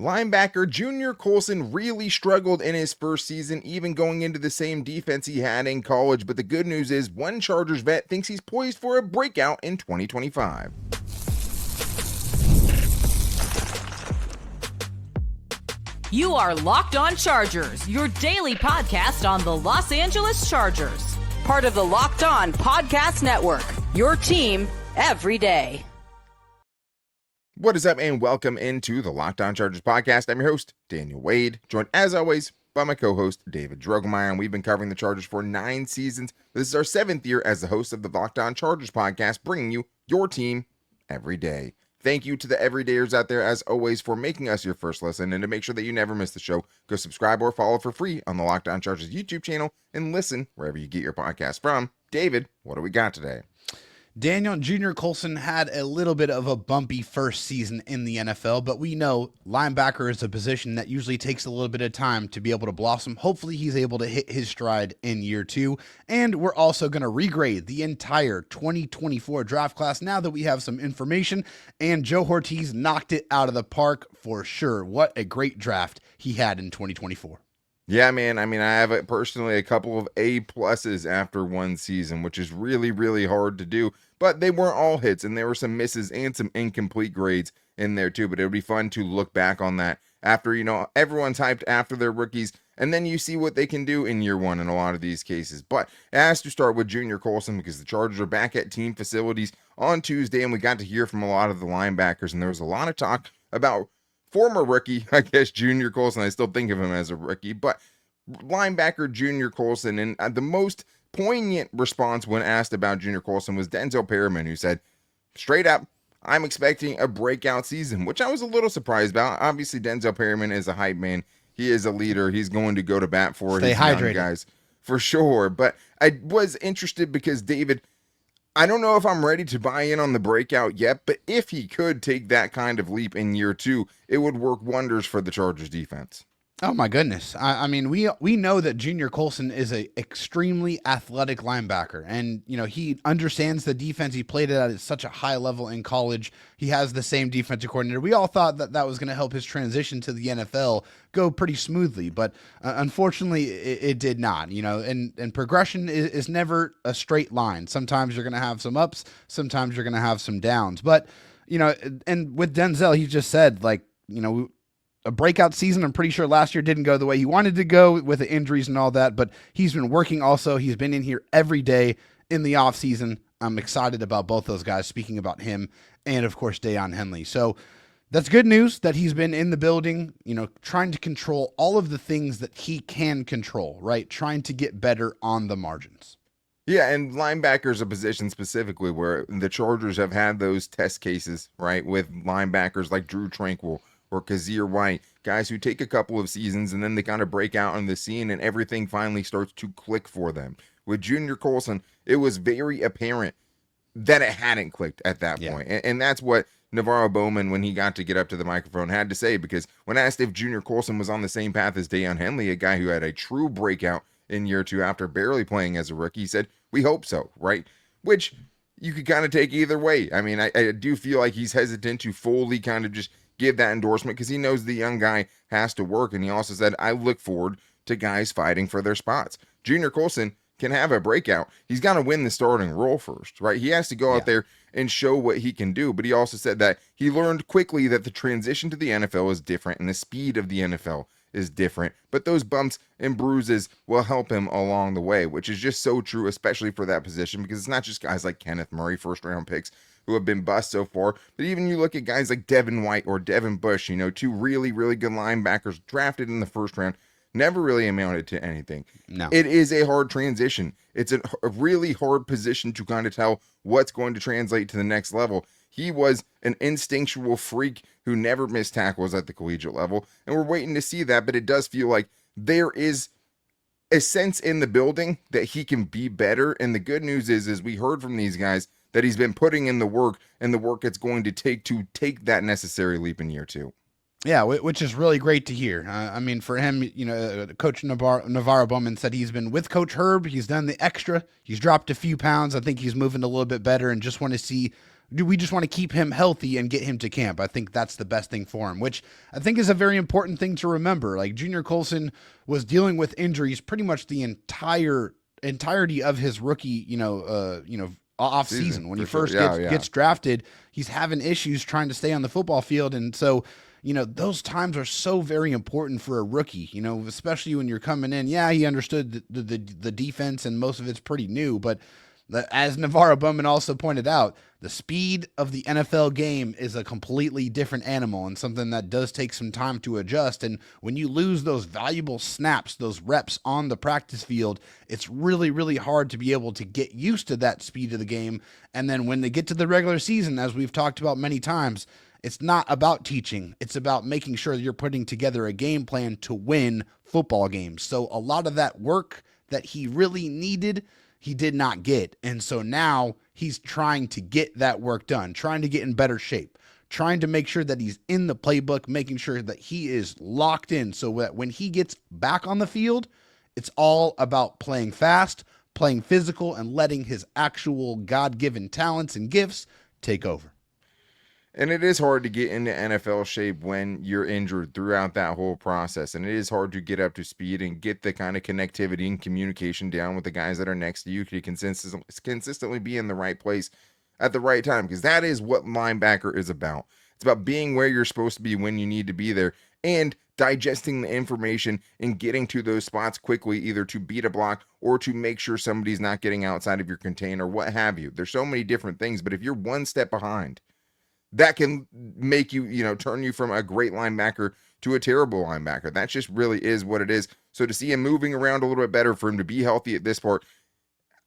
Linebacker Junior Colson really struggled in his first season, even going into the same defense he had in college. But the good news is, one Chargers vet thinks he's poised for a breakout in 2025. You are Locked On Chargers, your daily podcast on the Los Angeles Chargers. Part of the Locked On Podcast Network, your team every day. What is up, and welcome into the Locked On Chargers podcast. I'm your host, Daniel Wade, joined as always by my co-host, David Droegemeier, and we've been covering the Chargers for 9 seasons. This is our 7th year as the host of the Locked On Chargers podcast, bringing you your team every day. Thank you to the everydayers out there, as always, for making us your first listen. And to make sure that you never miss the show, go subscribe or follow for free on the Locked On Chargers YouTube channel and listen wherever you get your podcast from. David, what do we got today? Daniel, Junior Colson had a little bit of a bumpy first season in the NFL, but we know linebacker is a position that usually takes a little bit of time to be able to blossom. Hopefully he's able to hit his stride in year 2. And we're also going to regrade the entire 2024 draft class now that we have some information. And Joe Ortiz knocked it out of the park for sure. What a great draft he had in 2024. Yeah, man. I mean, I have personally a couple of A pluses after one season, which is really, really hard to do. But they weren't all hits, and there were some misses and some incomplete grades in there too. But it would be fun to look back on that after, everyone's hyped after their rookies, and then you see what they can do in year 1 in a lot of these cases. But it has to start with Junior Colson, because the Chargers are back at team facilities on Tuesday, and we got to hear from a lot of the linebackers, and there was a lot of talk about former rookie, I guess, Junior Colson. I still think of him as a rookie, but linebacker Junior Colson. And the most poignant response when asked about Junior Colson was Denzel Perryman, who said, straight up, I'm expecting a breakout season, which I was a little surprised about. Obviously, Denzel Perryman is a hype man. He is a leader. He's going to go to bat for his young guys, for sure. But I was interested because, David, I don't know if I'm ready to buy in on the breakout yet, but if he could take that kind of leap in year 2, it would work wonders for the Chargers defense. Oh my goodness. I mean, we know that Junior Colson is a extremely athletic linebacker, and, he understands the defense. He played it at such a high level in college. He has the same defensive coordinator. We all thought that was going to help his transition to the NFL go pretty smoothly, but unfortunately it did not, and progression is never a straight line. Sometimes you're going to have some ups, sometimes you're going to have some downs, but, and with Denzel, he just said, a breakout season. I'm pretty sure last year didn't go the way he wanted to go with the injuries and all that, but he's been working also. He's been in here every day in the off season. I'm excited about both those guys, speaking about him and, of course, Daiyan Henley. So that's good news that he's been in the building, trying to control all of the things that he can control, right? Trying to get better on the margins. Yeah, and linebackers a position specifically where the Chargers have had those test cases, right, with linebackers like Drew Tranquill or Kazir White, guys who take a couple of seasons and then they kind of break out on the scene and everything finally starts to click for them. With Junior Colson, it was very apparent that it hadn't clicked at that point. And that's what Navarro Bowman, when he got to get up to the microphone, had to say, because when asked if Junior Colson was on the same path as Daiyan Henley, a guy who had a true breakout in year 2 after barely playing as a rookie, he said, we hope so, right? Which you could kind of take either way. I mean, I do feel like he's hesitant to fully kind of just give that endorsement because he knows the young guy has to work. And he also said, I look forward to guys fighting for their spots. Junior Colson can have a breakout. He's got to win the starting role first, right? He has to go out there and show what he can do. But he also said that he learned quickly that the transition to the NFL is different and the speed of the NFL is different. But those bumps and bruises will help him along the way, which is just so true, especially for that position, because it's not just guys like Kenneth Murray, first round picks, who have been bust so far, but even you look at guys like Devin White or Devin Bush, 2 really, really good linebackers drafted in the first round, never really amounted to anything. No. It is a hard transition. It's a really hard position to kind of tell what's going to translate to the next level. He was an instinctual freak who never missed tackles at the collegiate level, and we're waiting to see that, but it does feel like there is a sense in the building that he can be better, and the good news is we heard from these guys that he's been putting in the work and the work it's going to take that necessary leap in year 2. Yeah, which is really great to hear. I mean, for him, Coach Navarro Bowman said he's been with Coach Herb. He's done the extra. He's dropped a few pounds. I think he's moving a little bit better and just want to see do we just want to keep him healthy and get him to camp? I think that's the best thing for him, which I think is a very important thing to remember. Like Junior Colson was dealing with injuries pretty much the entirety of his rookie, off season. When he first gets drafted, he's having issues trying to stay on the football field. And so, those times are so very important for a rookie, especially when you're coming in. Yeah, he understood the defense and most of it's pretty new, but as Navarro Bowman also pointed out, the speed of the NFL game is a completely different animal and something that does take some time to adjust. And when you lose those valuable snaps, those reps on the practice field, it's really, really hard to be able to get used to that speed of the game. And then when they get to the regular season, as we've talked about many times, it's not about teaching. It's about making sure that you're putting together a game plan to win football games. So a lot of that work that he really needed, he did not get. And so now he's trying to get that work done, trying to get in better shape, trying to make sure that he's in the playbook, making sure that he is locked in so that when he gets back on the field, it's all about playing fast, playing physical, and letting his actual God-given talents and gifts take over. And it is hard to get into NFL shape when you're injured throughout that whole process. And it is hard to get up to speed and get the kind of connectivity and communication down with the guys that are next to you to consistently be in the right place at the right time. Because that is what linebacker is about. It's about being where you're supposed to be when you need to be there and digesting the information and getting to those spots quickly, either to beat a block or to make sure somebody's not getting outside of your container, what have you. There's so many different things, but if you're one step behind, that can make you, turn you from a great linebacker to a terrible linebacker. That just really is what it is. So to see him moving around a little bit better, for him to be healthy at this part,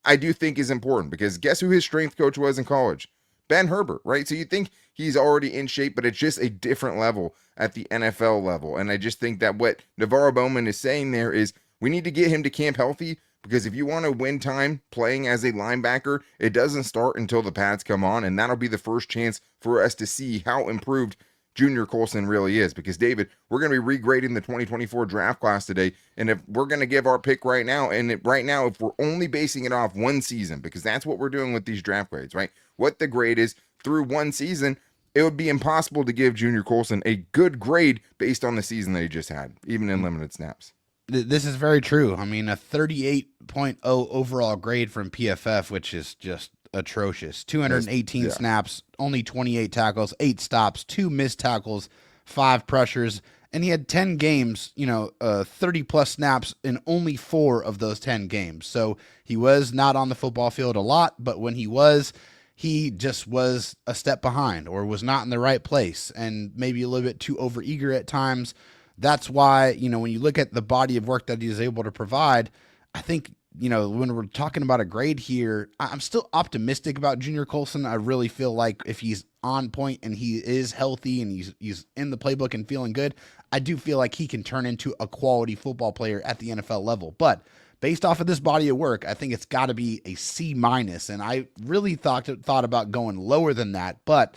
I do think is important, because guess who his strength coach was in college? Ben Herbert, right? So you think he's already in shape, but it's just a different level at the NFL level. And I just think that what Navarro Bowman is saying there is we need to get him to camp healthy, because if you want to win time playing as a linebacker, it doesn't start until the pads come on, and that'll be the first chance for us to see how improved Junior Colson really is. Because, David, we're going to be regrading the 2024 draft class today, and if we're going to give our pick right now, if we're only basing it off one season, because that's what we're doing with these draft grades, right? What the grade is through one season, it would be impossible to give Junior Colson a good grade based on the season that he just had, even in limited snaps. This is very true. I mean, a 38.0 overall grade from PFF, which is just atrocious. 218 snaps, only 28 tackles, 8 stops, 2 missed tackles, 5 pressures, and he had 10 games, 30-plus snaps in only 4 of those 10 games. So he was not on the football field a lot, but when he just was a step behind or was not in the right place and maybe a little bit too overeager at times. That's why, when you look at the body of work that he's able to provide, I think, when we're talking about a grade here, I'm still optimistic about Junior Colson. I really feel like if he's on point and he is healthy and he's in the playbook and feeling good, I do feel like he can turn into a quality football player at the NFL level. But based off of this body of work, I think it's got to be a C-. And I really thought about going lower than that, but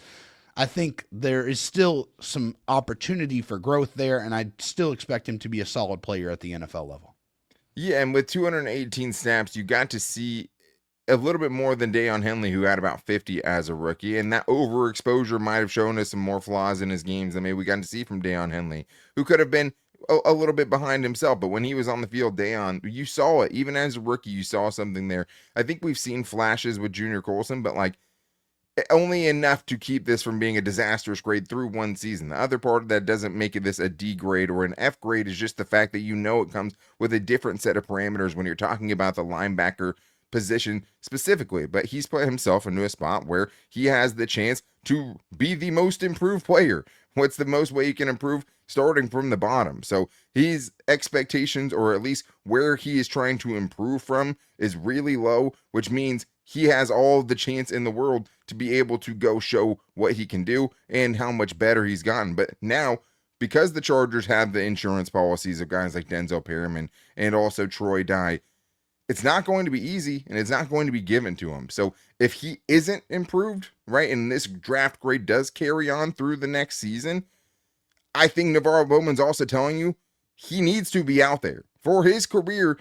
I think there is still some opportunity for growth there, and I still expect him to be a solid player at the NFL level. Yeah, and with 218 snaps, you got to see a little bit more than Daiyan Henley, who had about 50 as a rookie, and that overexposure might have shown us some more flaws in his games than maybe we got to see from Daiyan Henley, who could have been a little bit behind himself. But when he was on the field, Daiyan, you saw it. Even as a rookie, you saw something there. I think we've seen flashes with Junior Colson, but only enough to keep this from being a disastrous grade through one season. The other part of that doesn't make it this a D grade or an F grade is just the fact that it comes with a different set of parameters when you're talking about the linebacker position specifically. But he's put himself into a spot where he has the chance to be the most improved player. What's the most way you can improve? Starting from the bottom. So his expectations, or at least where he is trying to improve from, is really low, which means he has all the chance in the world to be able to go show what he can do and how much better he's gotten. But now, because the Chargers have the insurance policies of guys like Denzel Perryman and also Troy Dye, it's not going to be easy and it's not going to be given to him. So if he isn't improved, right, and this draft grade does carry on through the next season, I think Navarro Bowman's also telling you he needs to be out there. For his career,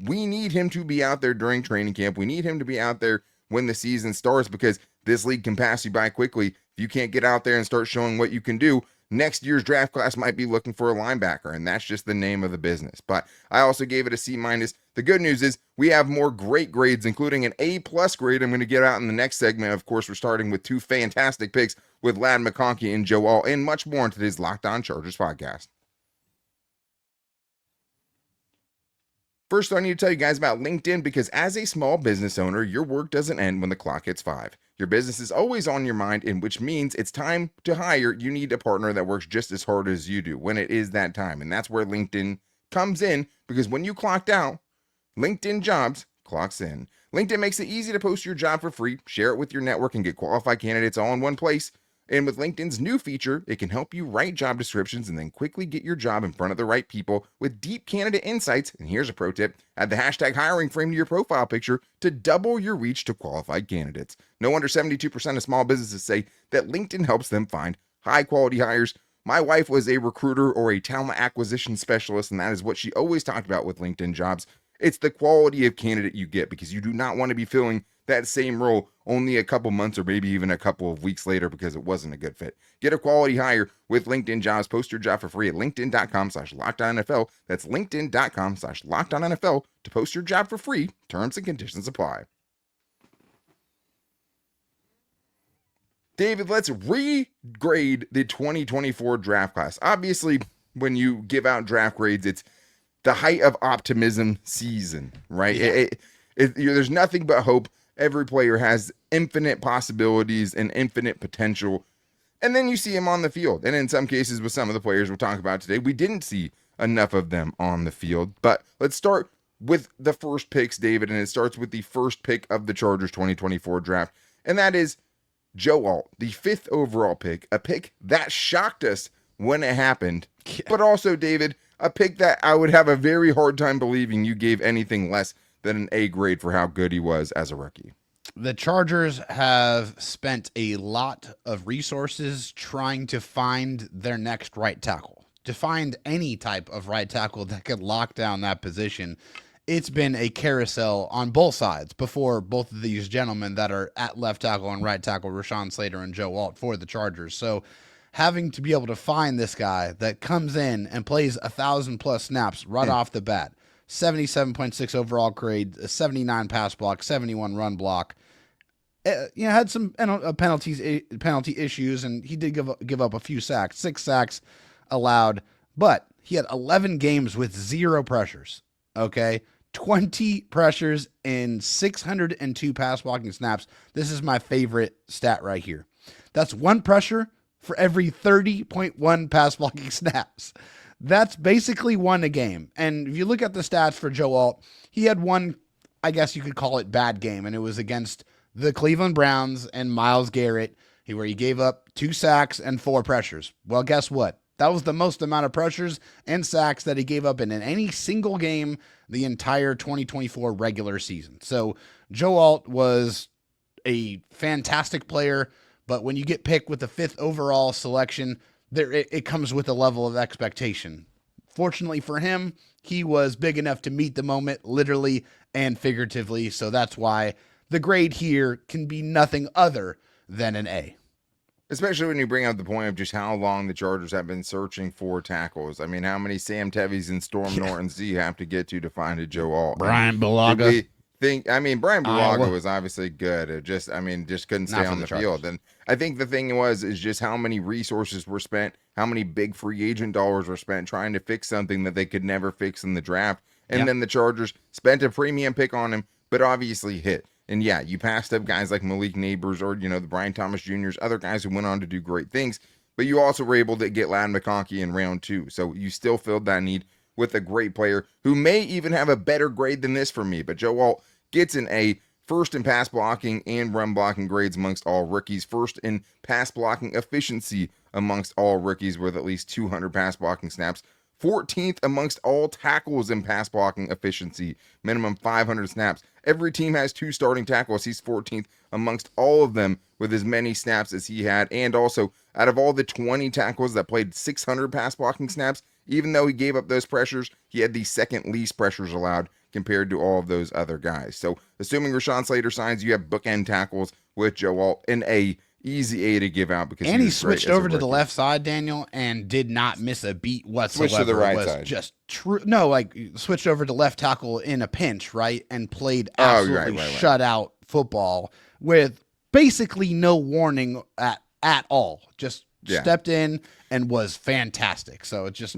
we need him to be out there during training camp. We need him to be out there when the season starts, because this league can pass you by quickly. If you can't get out there and start showing what you can do, next year's draft class might be looking for a linebacker, and that's just the name of the business. But I also gave it a C-. The good news is we have more great grades, including an A+ grade I'm going to get out in the next segment. Of course, we're starting with two fantastic picks with Ladd McConkey and Joe Alt, and much more in today's Locked On Chargers podcast. First, I need to tell you guys about LinkedIn, because as a small business owner, your work doesn't end when the clock hits 5. Your business is always on your mind, and which means it's time to hire. You need a partner that works just as hard as you do when it is that time. And that's where LinkedIn comes in, because when you clocked out, LinkedIn Jobs clocks in. LinkedIn makes it easy to post your job for free, share it with your network, and get qualified candidates all in one place. And with LinkedIn's new feature, it can help you write job descriptions and then quickly get your job in front of the right people with deep candidate insights. And here's a pro tip: add the hashtag hiring frame to your profile picture to double your reach to qualified candidates. No wonder 72% of small businesses say that LinkedIn helps them find high quality hires. My wife was a recruiter or a talent acquisition specialist, and that is what she always talked about with LinkedIn Jobs. It's the quality of candidate you get, because you do not want to be filling that same role only a couple months or maybe even a couple of weeks later because it wasn't a good fit. Get a quality hire with LinkedIn Jobs. Post your job for free at linkedin.com/LockedOnNFL. That's linkedin.com/LockedOnNFL to post your job for free. Terms and conditions apply. David, let's regrade the 2024 draft class. Obviously, when you give out draft grades, it's the height of optimism season, right? Yeah. There's nothing but hope. Every player has infinite possibilities and infinite potential. And then you see him on the field. And in some cases, with some of the players we'll talk about today, we didn't see enough of them on the field. But let's start with the first picks, David. And it starts with the first pick of the Chargers 2024 draft. And that is Joe Alt, the 5th overall pick. A pick that shocked us when it happened. Yeah. But also, David, a pick that I would have a very hard time believing you gave anything less than an A grade for how good he was as a rookie. The Chargers have spent a lot of resources trying to find their next right tackle, to find any type of right tackle that could lock down that position. It's been a carousel on both sides before both of these gentlemen that are at left tackle and right tackle, Rashawn Slater and Joe Alt, for the Chargers. So having to be able to find this guy that comes in and plays 1,000+ snaps right off the bat, 77.6 overall grade, a 79 pass block, 71 run block. Had some penalty issues, and he did give up a few sacks, 6 sacks allowed, but he had 11 games with 0 pressures. Okay, 20 pressures in 602 pass blocking snaps. This is my favorite stat right here. That's 1 pressure for every 30.1 pass blocking snaps. That's basically 1 a game. And if you look at the stats for Joe Alt, he had one, I guess you could call it bad game, and it was against the Cleveland Browns and Myles Garrett, where he gave up 2 sacks and 4 pressures. Well, guess what? That was the most amount of pressures and sacks that he gave up in any single game the entire 2024 regular season. So Joe Alt was a fantastic player, but when you get picked with the 5th overall selection, it comes with a level of expectation. Fortunately for him, he was big enough to meet the moment, literally and figuratively. So that's why the grade here can be nothing other than an A. Especially when you bring up the point of just how long the Chargers have been searching for tackles. I mean, how many Sam Tevis and Storm Nortons do you have to get to find a Joe Alt? Brian Bulaga. Brian Bulaga was obviously good. It just couldn't stay on the field. And I think the thing is just how many resources were spent, how many big free agent dollars were spent trying to fix something that they could never fix in the draft. And then the Chargers spent a premium pick on him, but obviously hit. And yeah, you passed up guys like Malik Neighbors or, the Brian Thomas Jr.'s, other guys who went on to do great things, but you also were able to get Ladd McConkey in round 2. So you still filled that need with a great player who may even have a better grade than this for me. But Joe Alt gets an A, first in pass blocking and run blocking grades amongst all rookies, first in pass blocking efficiency amongst all rookies with at least 200 pass blocking snaps, 14th amongst all tackles in pass blocking efficiency, minimum 500 snaps. Every team has 2 starting tackles. He's 14th amongst all of them with as many snaps as he had. And also, out of all the 20 tackles that played 600 pass blocking snaps, even though he gave up those pressures, he had the second least pressures allowed compared to all of those other guys. So assuming Rashawn Slater signs, you have bookend tackles with Joe Alt and a easy A to give out because he switched over to the left side, Daniel, and did not miss a beat whatsoever. Switched to the right it was side. Just true. No, like switched over to left tackle in a pinch, right, and played absolutely shutout football with basically no warning at all. Just stepped in and was fantastic. So it's just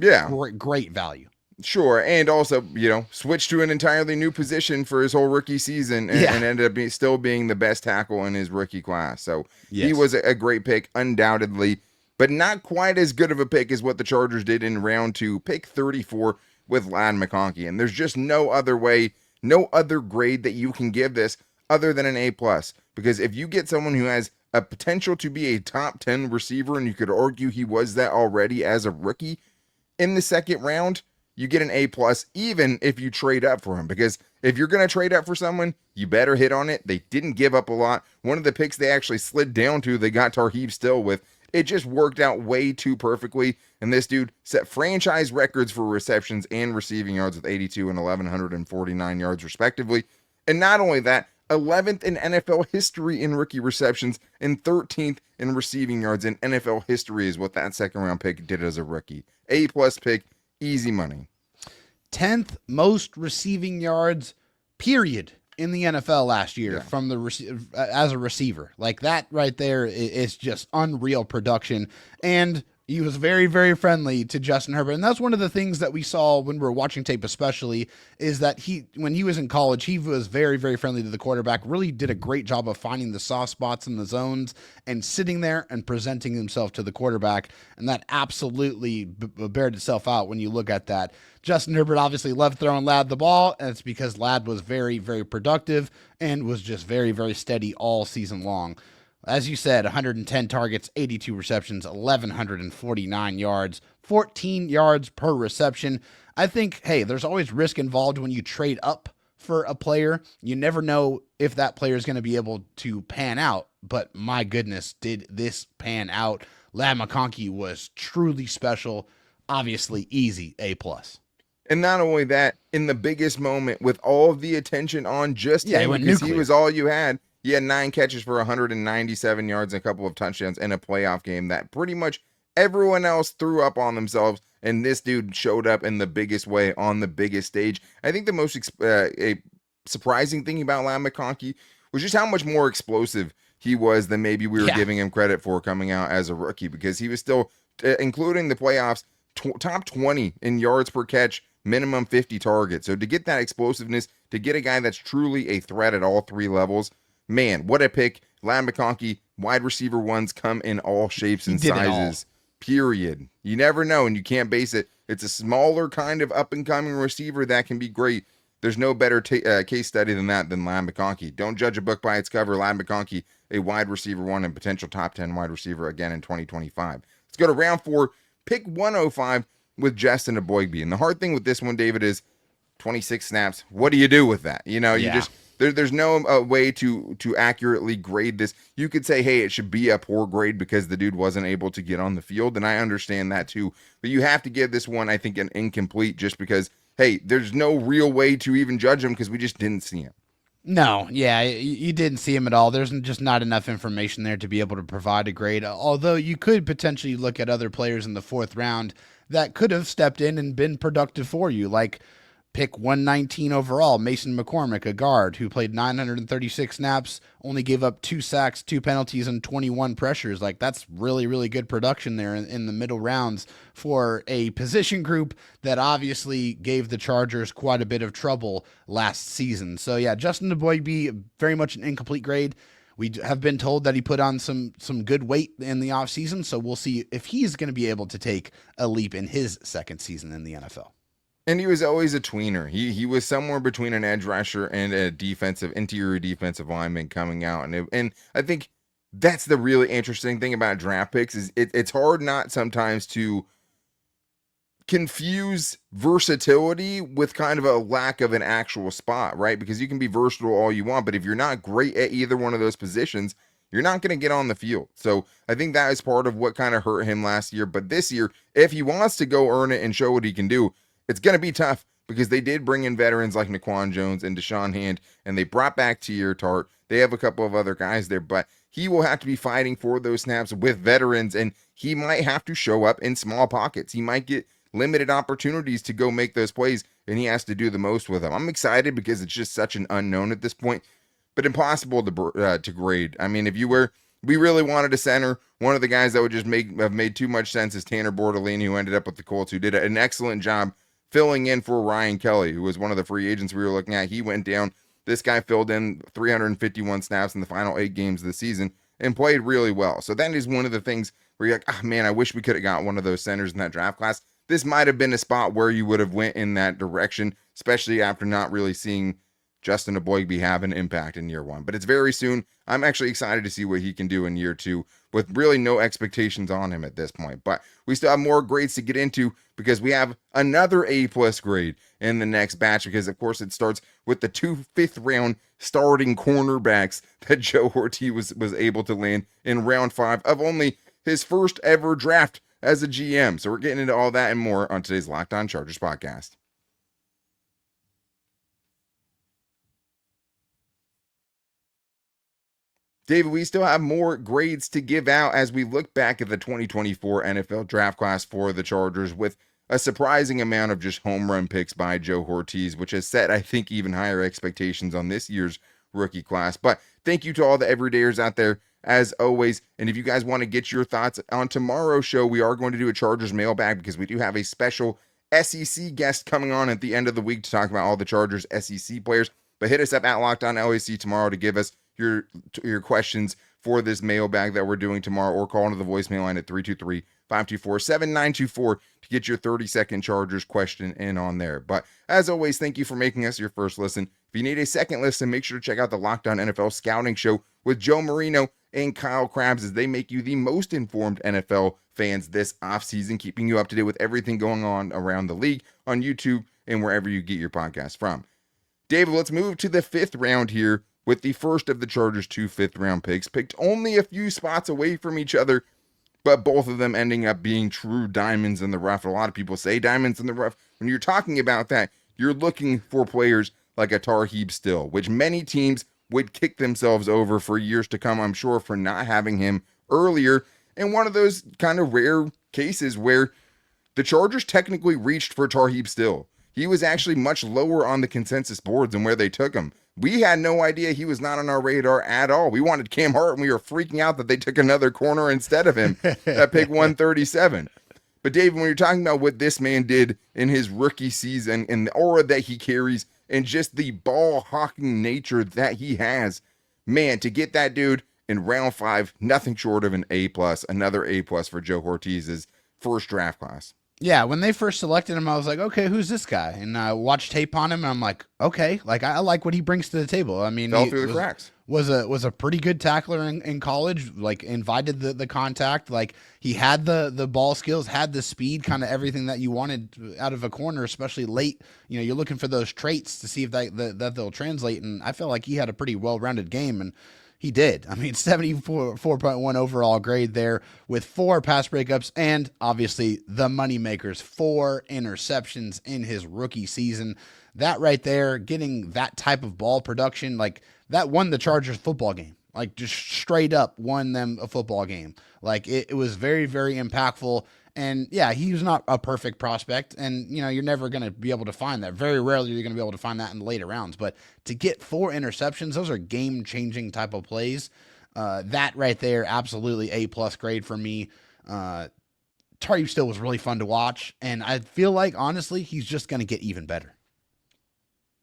great value. Sure, and also, switched to an entirely new position for his whole rookie season and ended up still being the best tackle in his rookie class. So he was a great pick, undoubtedly, but not quite as good of a pick as what the Chargers did in round 2, pick 34 with Ladd McConkey. And there's just no other way, no other grade that you can give this other than an A+. Because if you get someone who has a potential to be a top 10 receiver, and you could argue he was that already as a rookie, in the second round, you get an A+, even if you trade up for him. Because if you're going to trade up for someone, you better hit on it. They didn't give up a lot. One of the picks they actually slid down to, they got Tarheeb Still with. It just worked out way too perfectly. And this dude set franchise records for receptions and receiving yards with 82 and 1,149 yards, respectively. And not only that, 11th in NFL history in rookie receptions and 13th in receiving yards in NFL history is what that second round pick did as a rookie. A+ pick, easy money. 10th most receiving yards, period, in the NFL last year from the as a receiver. Like that right there is just unreal production. And he was very, very friendly to Justin Herbert. And that's one of the things that we saw when we were watching tape, especially, is that when he was in college, he was very, very friendly to the quarterback, really did a great job of finding the soft spots in the zones and sitting there and presenting himself to the quarterback. And that absolutely bared itself out when you look at that. Justin Herbert obviously loved throwing Ladd the ball, and it's because Ladd was very, very productive and was just very, very steady all season long. As you said, 110 targets, 82 receptions, 1,149 yards, 14 yards per reception. I think, hey, there's always risk involved when you trade up for a player. You never know if that player is going to be able to pan out, but my goodness, did this pan out. Ladd McConkey was truly special, obviously easy A+. And not only that, in the biggest moment with all of the attention on just him, because he was all you had, he had 9 catches for 197 yards and a couple of touchdowns in a playoff game that pretty much everyone else threw up on themselves, and this dude showed up in the biggest way on the biggest stage. I think the most surprising thing about Ladd McConkey was just how much more explosive he was than maybe we were giving him credit for coming out as a rookie, because he was still, including the playoffs, top 20 in yards per catch, minimum 50 targets. So to get that explosiveness, to get a guy that's truly a threat at all 3 levels, man, what a pick. Ladd McConkey, wide receiver ones come in all shapes and sizes, period. You never know, and you can't base it. It's a smaller kind of up-and-coming receiver that can be great. There's no better case study than that than Ladd McConkey. Don't judge a book by its cover. Ladd McConkey, a wide receiver 1 and potential top 10 wide receiver again in 2025. Let's go to round 4, pick 105 with Justin Eboigbe. And the hard thing with this one, David, is 26 snaps. What do you do with that? You just... There's no way to accurately grade this. You could say, hey, it should be a poor grade because the dude wasn't able to get on the field, and I understand that too. But you have to give this one, I think, an incomplete just because, hey, there's no real way to even judge him because we just didn't see him. No, you didn't see him at all. There's just not enough information there to be able to provide a grade, although you could potentially look at other players in the 4th round that could have stepped in and been productive for you, like pick 119 overall, Mason McCormick, a guard who played 936 snaps, only gave up 2 sacks, 2 penalties, and 21 pressures. Like, that's really, really good production there in the middle rounds for a position group that obviously gave the Chargers quite a bit of trouble last season. So, yeah, Justin Eboigbe, very much an incomplete grade. We have been told that he put on some good weight in the offseason, so we'll see if he's going to be able to take a leap in his second season in the NFL. And he was always a tweener. He was somewhere between an edge rusher and a interior defensive lineman coming out. And I think that's the really interesting thing about draft picks is it's hard not sometimes to confuse versatility with kind of a lack of an actual spot, right? Because you can be versatile all you want, but if you're not great at either one of those positions, you're not going to get on the field. So I think that is part of what kind of hurt him last year. But this year, if he wants to go earn it and show what he can do, it's going to be tough because they did bring in veterans like Naquan Jones and Deshaun Hand, and they brought back Tier Tart. They have a couple of other guys there, but he will have to be fighting for those snaps with veterans, and he might have to show up in small pockets. He might get limited opportunities to go make those plays, and he has to do the most with them. I'm excited because it's just such an unknown at this point, but impossible to grade. I mean, we really wanted a center. One of the guys that would just have made too much sense is Tanner Bortolini, who ended up with the Colts, who did an excellent job filling in for Ryan Kelly, who was one of the free agents we were looking at. He went down. This guy filled in 351 snaps in the final 8 games of the season and played really well. So that is one of the things where you're like, oh man, I wish we could have got one of those centers in that draft class. This might have been a spot where you would have went in that direction, especially after not really seeing Justin Aboigbe have an impact in year 1. But it's very soon. I'm actually excited to see what he can do in year 2 with really no expectations on him at this point. But we still have more grades to get into because we have another A+ grade in the next batch because, of course, it starts with the 2 fifth-round starting cornerbacks that Joe Ortiz was able to land in round 5 of only his first ever draft as a GM. So we're getting into all that and more on today's Locked On Chargers podcast. David, we still have more grades to give out as we look back at the 2024 NFL draft class for the Chargers with a surprising amount of just home run picks by Joe Ortiz, which has set, I think, even higher expectations on this year's rookie class. But thank you to all the everydayers out there, as always. And if you guys want to get your thoughts on tomorrow's show, we are going to do a Chargers mailbag because we do have a special SEC guest coming on at the end of the week to talk about all the Chargers SEC players. But hit us up at Locked On LAC tomorrow to give us your questions for this mailbag that we're doing tomorrow, or call into the voicemail line at 323-524-7924 to get your 30-second Chargers question in on there. But as always, thank you for making us your first listen. If you need a second listen, make sure to check out the Locked On NFL Scouting Show with Joe Marino and Kyle Krabs as they make you the most informed NFL fans this offseason, keeping you up to date with everything going on around the league on YouTube and wherever you get your podcast from. David, let's move to the 5th round here with the first of the Chargers' 2 fifth-round picks, picked only a few spots away from each other, but both of them ending up being true diamonds in the rough. A lot of people say diamonds in the rough. When you're talking about that, you're looking for players like a Tarheeb Still, which many teams would kick themselves over for years to come, I'm sure, for not having him earlier. And one of those kind of rare cases where the Chargers technically reached for Tarheeb Still. He was actually much lower on the consensus boards than where they took him. We had no idea he was not on our radar at all. We wanted Cam Hart, and we were freaking out that they took another corner instead of him at pick 137. But Dave, when you're talking about what this man did in his rookie season and the aura that he carries and just the ball hawking nature that he has, man, to get that dude in round 5, nothing short of an A+, another A+ for Joe Ortiz's first draft class. Yeah, when they first selected him, I was like, okay, who's this guy? And I watched tape on him, and I'm like, okay, like I like what he brings to the table. I mean, Fell through the cracks. Was a pretty good tackler in college. Like invited the contact. Like he had the ball skills, had the speed, kind of everything that you wanted out of a corner, especially late. You know, you're looking for those traits to see if that they'll translate. And I felt like he had a pretty well-rounded game, and he did. I mean, 74.1 overall grade there with 4 pass breakups and obviously the moneymakers, 4 interceptions in his rookie season. That right there, getting that type of ball production, like that won the Chargers football game. Like just straight up won them a football game. Like it was very, very impactful. And yeah, he's not a perfect prospect, and you know you're never going to be able to find that. Very rarely you're going to be able to find that in the later rounds. But to get 4 interceptions, those are game-changing type of plays. That right there, absolutely A+ grade for me. Tarheeb Still was really fun to watch, and I feel like honestly he's just going to get even better.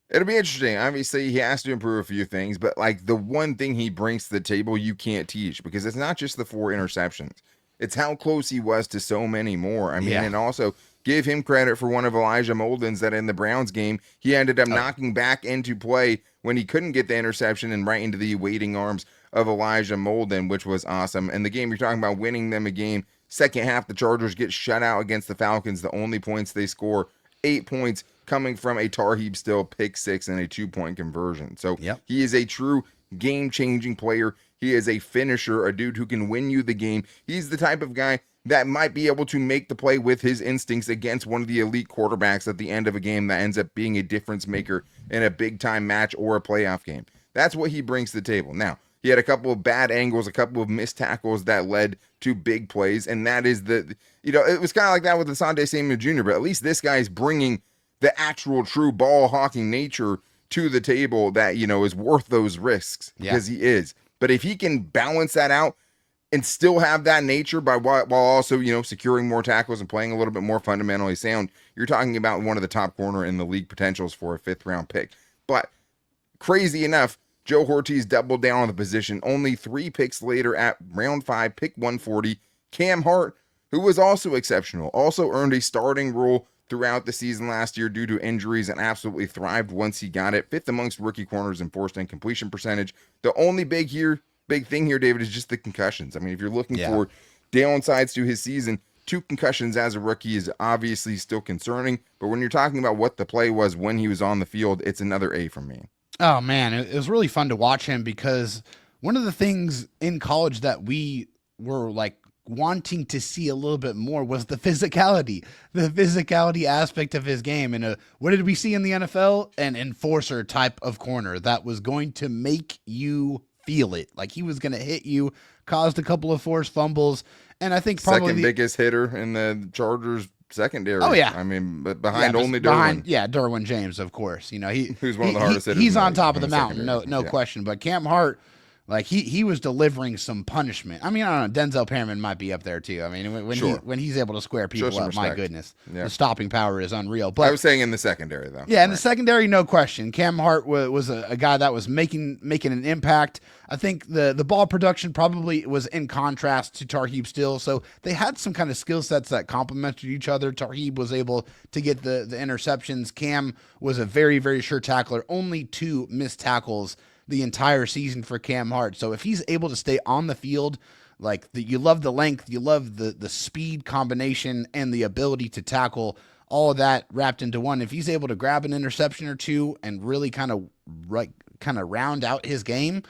It'll be interesting. Obviously, he has to improve a few things, but like the one thing he brings to the table you can't teach, because it's not just the 4 interceptions. It's how close he was to so many more. I mean, and also give him credit for one of Elijah Molden's that in the Browns game, he ended up knocking back into play when he couldn't get the interception and right into the waiting arms of Elijah Molden, which was awesome. And the game you're talking about, winning them a game, second half, the Chargers get shut out against the Falcons. The only points they score, 8 points coming from a Tarheeb Still pick 6 and a 2-point conversion. So he is a true game-changing player. He is a finisher, a dude who can win you the game. He's the type of guy that might be able to make the play with his instincts against one of the elite quarterbacks at the end of a game that ends up being a difference maker in a big time match or a playoff game. That's what he brings to the table. Now, he had a couple of bad angles, a couple of missed tackles that led to big plays, and that is it was kind of like that with Asante Samuel Jr., but at least this guy's bringing the actual true ball hawking nature to the table that, is worth those risks, because he is. But if he can balance that out and still have that nature while also, securing more tackles and playing a little bit more fundamentally sound, you're talking about one of the top corner in the league potentials for a 5th round pick. But crazy enough, Joe Ortiz doubled down on the position. Only 3 picks later at round 5, pick 140, Cam Hart, who was also exceptional, also earned a starting role throughout the season last year due to injuries and absolutely thrived once he got it. 5th amongst rookie corners in forced incompletion percentage. The only big thing here, David, is just the concussions. I mean, if you're looking for downsides to his season, 2 concussions as a rookie is obviously still concerning. But when you're talking about what the play was when he was on the field, it's another A from me. Oh, man, it was really fun to watch him, because one of the things in college that we were wanting to see a little bit more was the physicality aspect of his game. And what did we see in the NFL? An enforcer type of corner that was going to make you feel it. Like, he was going to hit you, caused a couple of forced fumbles. And I think probably second biggest hitter in the Chargers secondary. Oh, yeah. I mean, but behind only Derwin. Derwin James, of course. Who's one of the hardest hitters. He's on top of the mountain, no question. But Cam Hart, he was delivering some punishment. I mean, I don't know, Denzel Perryman might be up there too. I mean, when he's able to square people up, my goodness, the stopping power is unreal. But I was saying in the secondary, though. Yeah, in the secondary, no question. Cam Hart was a guy that was making an impact. I think the ball production probably was in contrast to Tarheeb Still, so they had some kind of skill sets that complemented each other. Tarheeb was able to get the interceptions. Cam was a very, very sure tackler. Only 2 missed tackles the entire season for Cam Hart. So if he's able to stay on the field, you love the length, you love the speed combination and the ability to tackle, all of that wrapped into one. If he's able to grab an interception or 2 and really kind of round out his game,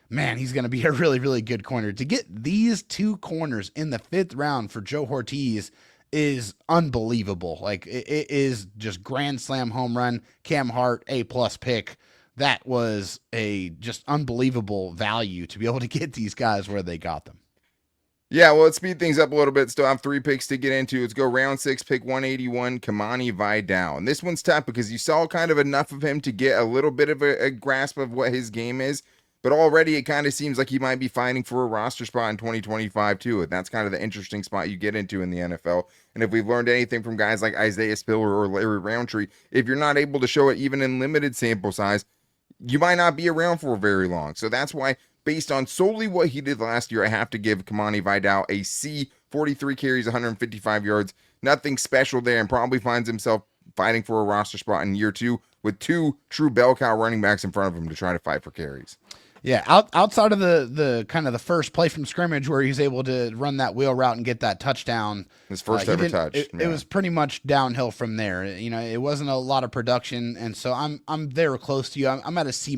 man, he's going to be a really, really good corner. To get these 2 corners in the 5th round for Joe Ortiz is unbelievable. It is just grand slam home run. Cam Hart, A+ pick. That was a just unbelievable value to be able to get these guys where they got them. Yeah, well, let's speed things up a little bit. Still have 3 picks to get into. Let's go round 6, pick 181, Kamani Vidal. And this one's tough because you saw kind of enough of him to get a little bit of a grasp of what his game is. But already it kind of seems like he might be fighting for a roster spot in 2025 too. And that's kind of the interesting spot you get into in the NFL. And if we've learned anything from guys like Isaiah Spiller or Larry Roundtree, if you're not able to show it even in limited sample size, you might not be around for very long. So that's why, based on solely what he did last year, I have to give Kamani Vidal a C. 43 carries, 155 yards. Nothing special there, and probably finds himself fighting for a roster spot in year 2 with 2 true bell cow running backs in front of him to try to fight for carries. Yeah, outside of the kind of the first play from scrimmage where he's able to run that wheel route and get that touchdown. His first ever touch. It was pretty much downhill from there. It wasn't a lot of production, and so I'm there close to you. I'm at a C-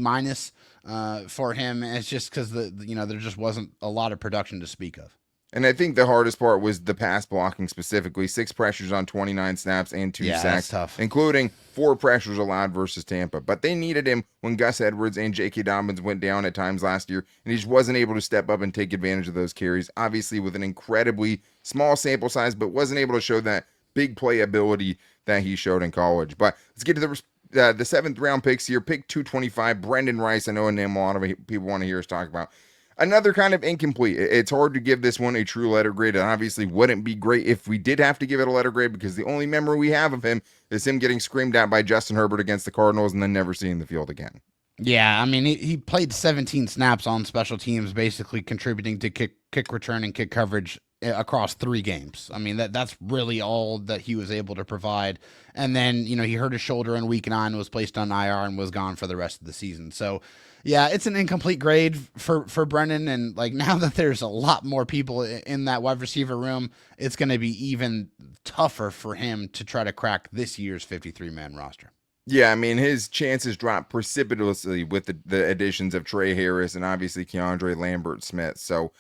for him. And it's just because there just wasn't a lot of production to speak of. And I think the hardest part was the pass blocking specifically. 6 pressures on 29 snaps and 2 sacks, that's tough. Including 4 pressures allowed versus Tampa. But they needed him when Gus Edwards and J.K. Dobbins went down at times last year, and he just wasn't able to step up and take advantage of those carries. Obviously, with an incredibly small sample size, but wasn't able to show that big play ability that he showed in college. But let's get to the 7th round picks here. Pick 225, Brendan Rice. I know a name a lot of people want to hear us talk about. Another kind of incomplete. It's hard to give this one a true letter grade. It obviously wouldn't be great if we did have to give it a letter grade, because the only memory we have of him is him getting screamed at by Justin Herbert against the Cardinals and then never seeing the field again. Yeah, I mean, he played 17 snaps on special teams, basically contributing to kick return and kick coverage across 3 games. I mean, that's really all that he was able to provide. And then, he hurt his shoulder in week 9, was placed on IR, and was gone for the rest of the season. So, yeah, it's an incomplete grade for Brendan. And now that there's a lot more people in that wide receiver room, it's going to be even tougher for him to try to crack this year's 53-man roster. Yeah, I mean, his chances dropped precipitously with the additions of Trey Harris and obviously Keandre Lambert-Smith. So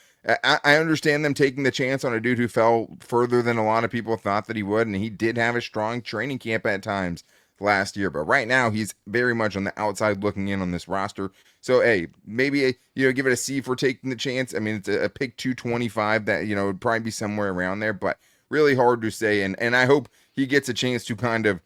I understand them taking the chance on a dude who fell further than a lot of people thought that he would, and he did have a strong training camp at times last year. But right now, he's very much on the outside looking in on this roster. So, hey, maybe, give it a C for taking the chance. I mean, it's a pick 225 that, would probably be somewhere around there, but really hard to say. And I hope he gets a chance to kind of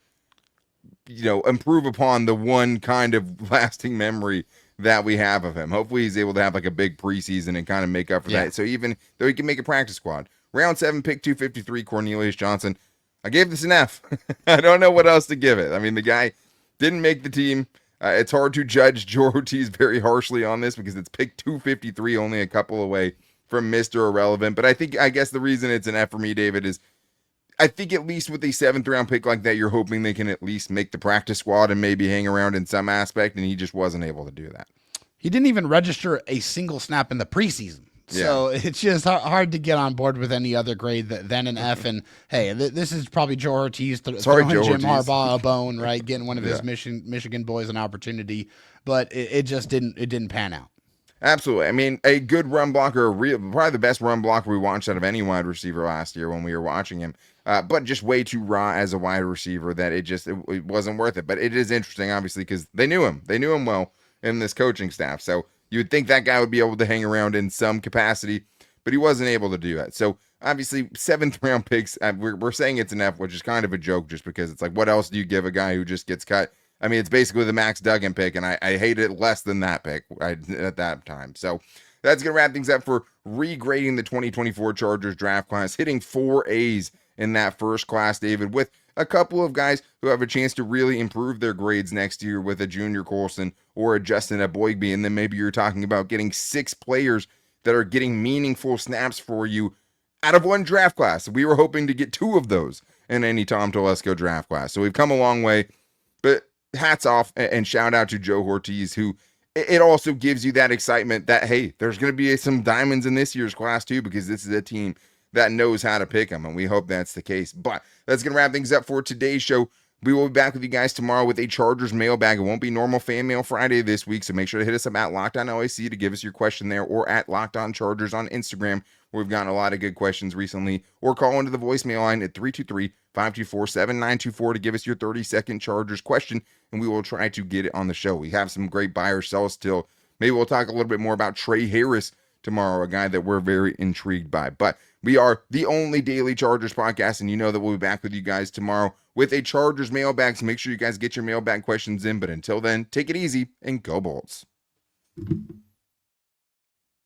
improve upon the one kind of lasting memory that we have of him. Hopefully he's able to have like a big preseason and kind of make up for that. So even though he can make a practice squad. Round 7, pick 253, Cornelius Johnson. I gave this an F. I don't know what else to give it. I mean, the guy didn't make the team. It's hard to judge Joe Ortiz very harshly on this because it's pick 253, only a couple away from Mr. Irrelevant. But I guess the reason it's an F for me, David, is I think at least with a 7th round pick like that, you're hoping they can at least make the practice squad and maybe hang around in some aspect, and he just wasn't able to do that. He didn't even register a single snap in the preseason. So it's just hard to get on board with any other grade than an F. And hey, this is probably Joe Ortiz throwing Jim Harbaugh a bone, right? Getting one of his Michigan boys an opportunity, but it just didn't pan out. Absolutely. I mean, a good run blocker, probably the best run blocker we watched out of any wide receiver last year when we were watching him. But just way too raw as a wide receiver that it wasn't worth it. But it is interesting, obviously, because they knew him. They knew him well in this coaching staff. So you would think that guy would be able to hang around in some capacity, but he wasn't able to do that. So obviously, 7th round picks, we're saying it's an F, which is kind of a joke just because it's like, what else do you give a guy who just gets cut? I mean, it's basically the Max Duggan pick, and I hate it less than that pick at that time. So that's going to wrap things up for regrading the 2024 Chargers draft class, hitting 4 A's in that first class, David, with a couple of guys who have a chance to really improve their grades next year with a Junior Colson or a Justin Eboigbe, and then maybe you're talking about getting 6 players that are getting meaningful snaps for you out of one draft class. We were hoping to get 2 of those in any Tom Telesco draft class. So we've come a long way, but hats off and shout out to Joe Ortiz, who it also gives you that excitement that, hey, there's going to be some diamonds in this year's class too, because this is a team that knows how to pick them, and we hope that's the case. But that's going to wrap things up for today's show. We will be back with you guys tomorrow with a Chargers mailbag. It won't be normal Fan Mail Friday this week, so make sure to hit us up at Locked On OAC to give us your question there, or at Locked On Chargers on Instagram, where we've gotten a lot of good questions recently, or call into the voicemail line at 323-524-7924 to give us your 30-second Chargers question, and we will try to get it on the show. We have some great buy or sell still. Maybe we'll talk a little bit more about Trey Harris tomorrow, a guy that we're very intrigued by. But we are the only daily Chargers podcast, and you know that we'll be back with you guys tomorrow with a Chargers mailbag, so make sure you guys get your mailbag questions in. But until then, take it easy and go Bolts.